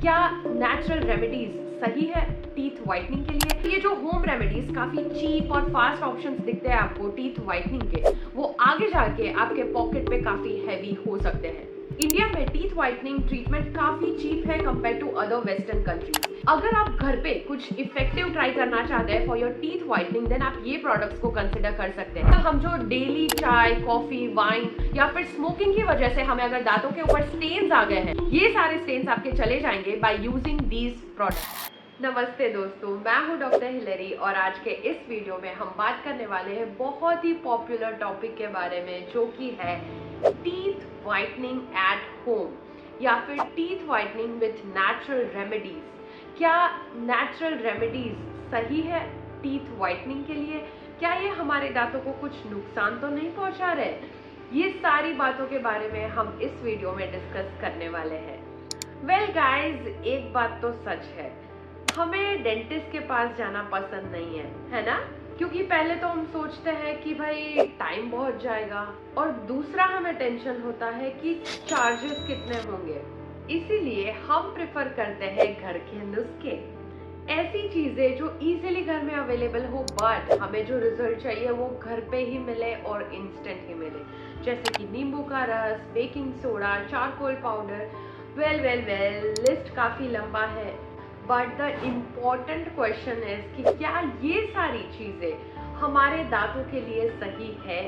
क्या natural remedies सही है टीथ व्हाइटनिंग के लिए? ये जो होम रेमेडीज काफी चीप और फास्ट ऑप्शंस दिखते हैं आपको टीथ व्हाइटनिंग के, वो आगे जाके आपके पॉकेट पे काफी हैवी हो सकते हैं। इंडिया में टीथ व्हाइटनिंग ट्रीटमेंट काफी चीप है compare to other western countries. अगर आप घर पे कुछ इफेक्टिव ट्राई करना चाहते हैं for your teeth whitening, then आप ये प्रोडक्ट्स को कंसिडर कर सकते हैं। हम जो डेली चाय, कॉफी, वाइन या फिर स्मोकिंग की वजह से हमें अगर दांतों के ऊपर स्टेन्स आ गए हैं, ये सारे स्टेन्स आपके चले जाएंगे बाय यूजिंग दीज प्रोडक्ट्स। नमस्ते दोस्तों, मैं हूं डॉक्टर हिलरी और आज के इस वीडियो में हम बात करने वाले हैं बहुत ही पॉपुलर टॉपिक के बारे में, जो कि है टीथ व्हाइटनिंग एट होम या फिर teeth whitening with natural remedies. क्या नेचुरल रेमेडीज सही है टीथ व्हाइटनिंग के लिए? क्या ये हमारे दांतों को कुछ नुकसान तो नहीं पहुंचा रहे? ये सारी बातों के बारे में हम इस वीडियो में डिस्कस करने वाले हैं। वेल गाइज, एक बात तो सच है, हमें डेंटिस्ट के पास जाना पसंद नहीं है ना? क्योंकि पहले तो हम सोचते हैं कि भाई टाइम बहुत जाएगा, और दूसरा हमें टेंशन होता है कि चार्जेस कितने होंगे। इसीलिए हम प्रेफर करते हैं घर के नुस्खे, ऐसी चीजें जो इजीली घर में अवेलेबल हो, बट हमें जो रिजल्ट चाहिए वो घर पे ही मिले और इंस्टेंट ही मिले, जैसे कि नींबू का रस, baking soda, charcoal powder. Well list काफी लंबा है, but the important question is कि क्या ये सारी चीजें हमारे दांतों के लिए सही है?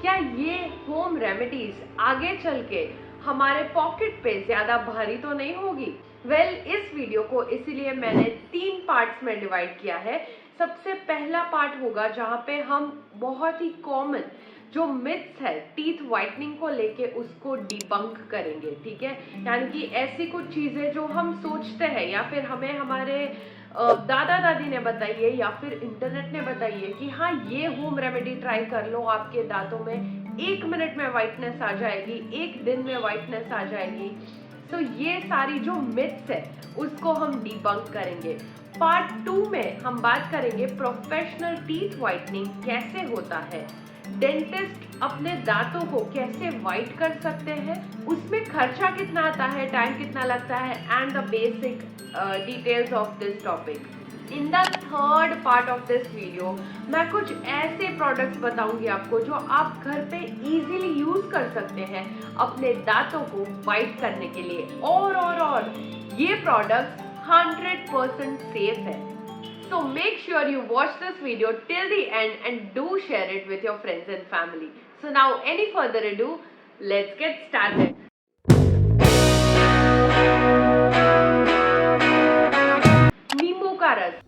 क्या ये होम रेमेडीज आगे चल के हमारे पॉकेट पे ज्यादा भारी तो नहीं होगी? वेल, इस वीडियो को इसीलिए मैंने 3 पार्ट्स में डिवाइड किया है। सबसे पहला पार्ट होगा जहाँ पे हम बहुत ही कॉमन जो मिथ्स है टीथ व्हाइटनिंग को लेके उसको डिबंक करेंगे, ठीक है? यानी कि ऐसी कुछ चीजें जो हम सोचते हैं या फिर हमें हमारे दादा दादी ने बताई है या फिर इंटरनेट ने बताई है कि हाँ, ये होम रेमेडी ट्राई कर लो, आपके दांतों में 1 मिनट में व्हाइटनेस आ जाएगी, 1 दिन में व्हाइटनेस आ जाएगी। तो ये सारी जो मिथ्स है उसको हम डिबंक करेंगे। पार्ट 2 में हम बात करेंगे प्रोफेशनल टीथ व्हाइटनिंग कैसे होता है, डेंटिस्ट अपने दांतों को कैसे व्हाइट कर सकते हैं, उसमें खर्चा कितना आता है, टाइम कितना लगता है, and the basic details of this topic. In the third part of this video मैं कुछ ऐसे प्रोडक्ट्स बताऊंगी आपको जो आप घर पे इजीली यूज कर सकते हैं अपने दांतों को व्हाइट करने के लिए, और ये प्रोडक्ट्स 100% सेफ है। So make sure you watch this video till the end and do share it with your friends and family. So now any further ado, let's get started. नींबू का रस।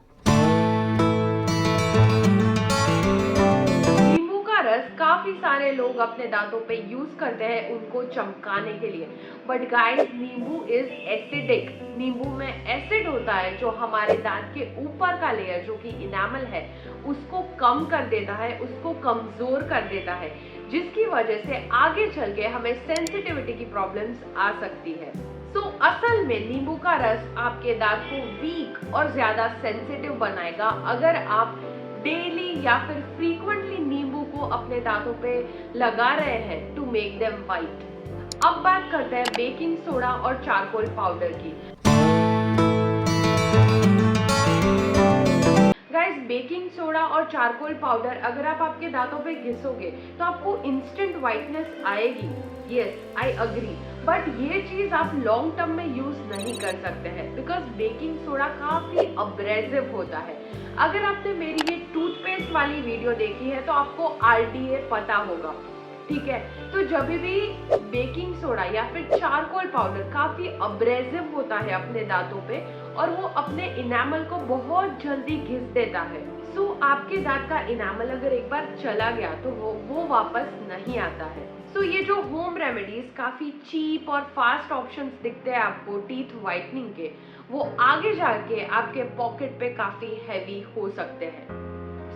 नींबू का रस काफी सारे लोग अपने दांतों पे यूज करते हैं उनको चमकाने के लिए, बट गाइस, नींबू इज एसिडिक। नींबू में एसिड होता है जो हमारे दांत के ऊपर का लेयर जो कि इनामल है उसको कम कर देता है, उसको कमजोर कर देता है, जिसकी वजह से आगे चल के हमें सेंसिटिविटी की प्रॉब्लम्स आ सकती है। तो असल में नींबू का रस आपके दांत को वीक और ज्यादा सेंसिटिव बनाएगा अगर आप डेली या फिर फ्रीक्वेंटली नींबू को अपने दांतों पे लगा रहे हैं टू मेक देम व्हाइट। अब बात करते हैं बेकिंग सोडा और चारकोल पाउडर की। गाइस, बेकिंग सोडा और चारकोल पाउडर अगर आप आपके दांतों पे घिसोगे तो आपको इंस्टेंट व्हाइटनेस आएगी। यस, आई अग्री, बट ये चीज आप लॉन्ग टर्म में यूज नहीं कर सकते हैं बिकॉज बेकिंग सोडा काफी अब्रेसिव होता है। अगर आपने मेरी ये टूथपेस्ट वाली वीडियो देखी है तो आपको RDA पता होगा, ठीक है? तो जब भी बेकिंग सोडा या फिर चारकोल पाउडर काफी अब्रेसिव होता है अपने दांतों पे और वो अपने इनामल को बहुत जल्दी घिस देता है, सो आपके दांत का इनामल अगर एक बार चला गया तो वो वापस नहीं आता है। सो ये जो होम रेमेडीज काफी चीप और फास्ट ऑप्शंस दिखते हैं आपको टीथ व्हाइटनिंग के, वो आगे जाके आपके पॉकेट पे काफी हैवी हो सकते हैं।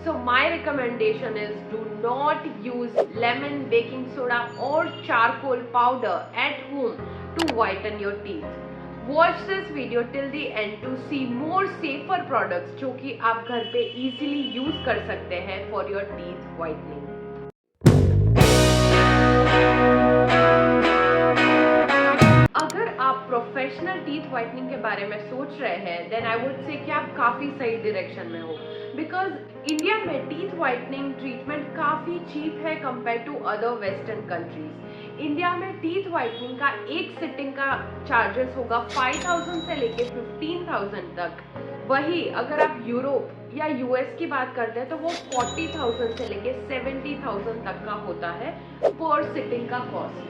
So my recommendation is do not use lemon, baking soda or charcoal powder at home to whiten your teeth. Watch this video till the end to see more safer products जो कि आप घर पे easily use कर सकते हैं for your teeth whitening. Professional teeth whitening के बारे में सोच रहे हैं देन आई वुड से कि आप काफ़ी सही डायरेक्शन में हो, बिकॉज इंडिया में टीथ व्हाइटनिंग ट्रीटमेंट काफ़ी चीप है compare to other western countries. India में टीथ व्हाइटनिंग का एक सिटिंग का चार्जेस होगा 5000 से लेके 15000 तक। वही अगर आप यूरोप या यूएस की बात करते हैं तो वो 40,000 से लेके 70,000 तक का होता है पर सिटिंग का कॉस्ट।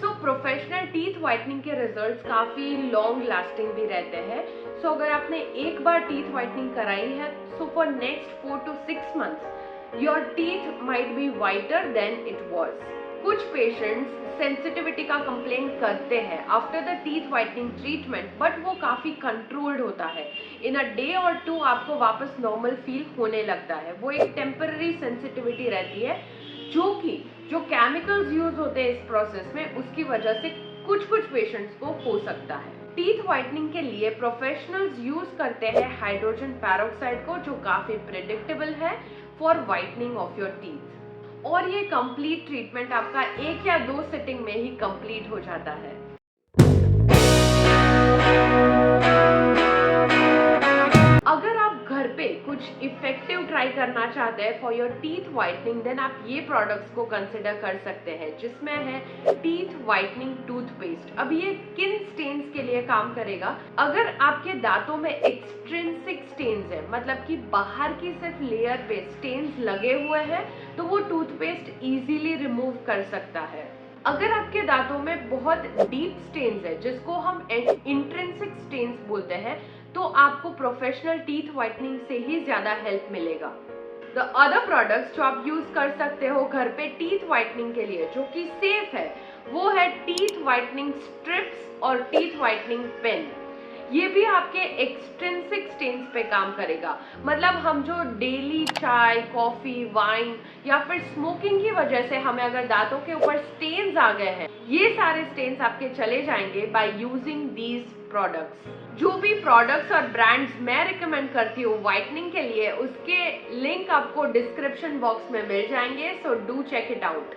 सो प्रोफेशनल टीथ व्हाइटनिंग के रिजल्ट्स काफ़ी लॉन्ग लास्टिंग भी रहते हैं। सो अगर आपने एक बार टीथ व्हाइटनिंग कराई है so for next 4 to 6 months your teeth might be whiter than it was. कुछ पेशेंट्स सेंसिटिविटी का कंप्लेंट करते हैं after the teeth whitening treatment, but वो काफ़ी कंट्रोल्ड होता है। इन अ डे और 2 आपको वापस नॉर्मल फील होने लगता है। वो एक टेम्पररी सेंसिटिविटी रहती है जो केमिकल्स यूज होते हैं इस प्रोसेस में, उसकी वजह से कुछ पेशेंट्स को हो सकता है। टीथ व्हाइटनिंग के लिए प्रोफेशनल्स यूज करते हैं हाइड्रोजन पेरोक्साइड को, जो काफ़ी प्रिडिक्टेबल है for whitening of your teeth. और ये कंप्लीट ट्रीटमेंट आपका 1 या 2 सिटिंग में ही कंप्लीट हो जाता है। अगर आप घर पे कुछ इफेक्टिव ट्राई करना चाहते हैं for your teeth whitening then आप ये प्रोडक्ट्स को कंसिडर कर सकते हैं, जिसमें है टीथ व्हाइटनिंग टूथपेस्ट। अब ये किन स्टेन्स के लिए काम करेगा? अगर आपके दांतों में एक्सट्रिंसिक स्टेन्स है, मतलब कि बाहर की सिर्फ लेयर पे स्टेन्स लगे हुए हैं, तो वो टूथपेस्ट इजीली रिमूव कर सकता है। अगर आपके दांतों में बहुत डीप स्टेन्स है, जिसको हम इंट्रिंसिक स्टेन्स बोलते हैं, तो आपको प्रोफेशनल टीथ व्हाइटनिंग से ही ज्यादा हेल्प मिलेगा। द अदर प्रोडक्ट्स जो आप यूज कर सकते हो घर पे टीथ व्हाइटनिंग के लिए जो कि सेफ है, वो है टीथ व्हाइटनिंग स्ट्रिप्स और टीथ व्हाइटनिंग पेन। ये भी आपके एक्सट्रिंसिक स्टेन्स पे काम करेगा। मतलब हम जो डेली चाय, कॉफी, वाइन या फिर स्मोकिंग की वजह से हमें अगर दांतों के ऊपर स्टेन्स आ गए हैं, ये सारे स्टेन्स आपके चले जाएंगे बाय यूजिंग दीज प्रोडक्ट्स। जो भी प्रोडक्ट्स और ब्रांड्स मैं रिकमेंड करती हूँ व्हाइटनिंग के लिए, उसके लिंक आपको डिस्क्रिप्शन बॉक्स में मिल जाएंगे, so do check it out.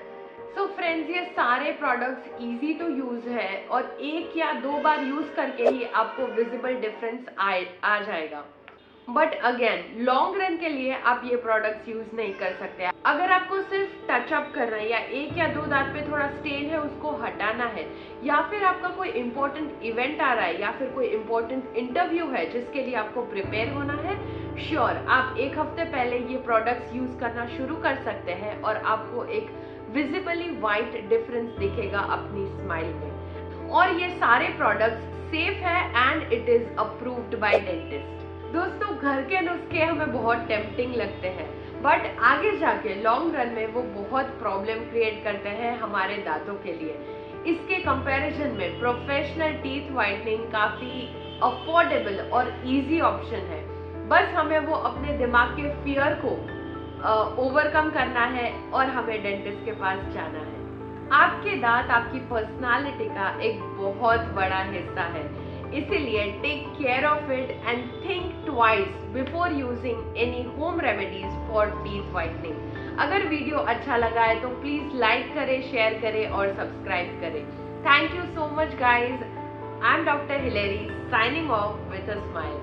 So friends, ये सारे प्रोडक्ट्स इजी टू यूज है और 1 या 2 बार यूज करके ही आपको विजिबल डिफरेंस आ जाएगा। बट अगेन लॉन्ग रन के लिए आप ये प्रोडक्ट्स यूज नहीं कर सकते। अगर आपको सिर्फ टचअप करना है या 1 या 2 दांत पे थोड़ा स्टेन है उसको हटाना है, या फिर आपका कोई इंपॉर्टेंट इवेंट आ रहा है या फिर कोई इंपॉर्टेंट इंटरव्यू है जिसके लिए आपको प्रिपेयर होना है, श्योर आप 1 हफ्ते पहले ये प्रोडक्ट्स यूज करना शुरू कर सकते हैं और आपको एक विजिबली वाइट डिफरेंस दिखेगा अपनी स्माइल में। और ये सारे प्रोडक्ट्स सेफ है and it is approved by dentist. दोस्तों, घर के नुस्खे हमें बहुत टेम्पटिंग लगते हैं, बट आगे जाके लॉन्ग रन में वो बहुत प्रॉब्लम क्रिएट करते हैं हमारे दांतों के लिए। इसके कंपैरिजन में प्रोफेशनल टीथ व्हाइटनिंग काफ़ी अफोर्डेबल और इजी ऑप्शन है। बस हमें वो अपने दिमाग के फियर को ओवरकम करना है और हमें डेंटिस्ट के पास जाना है। आपके दांत आपकी पर्सनालिटी का एक बहुत बड़ा हिस्सा है, इसीलिए take care of it and think twice before using any home remedies for teeth whitening. अगर वीडियो अच्छा लगा है तो प्लीज लाइक करें, शेयर करें और सब्सक्राइब करें। Thank you so much guys. I am doctor Hillary signing off with a smile.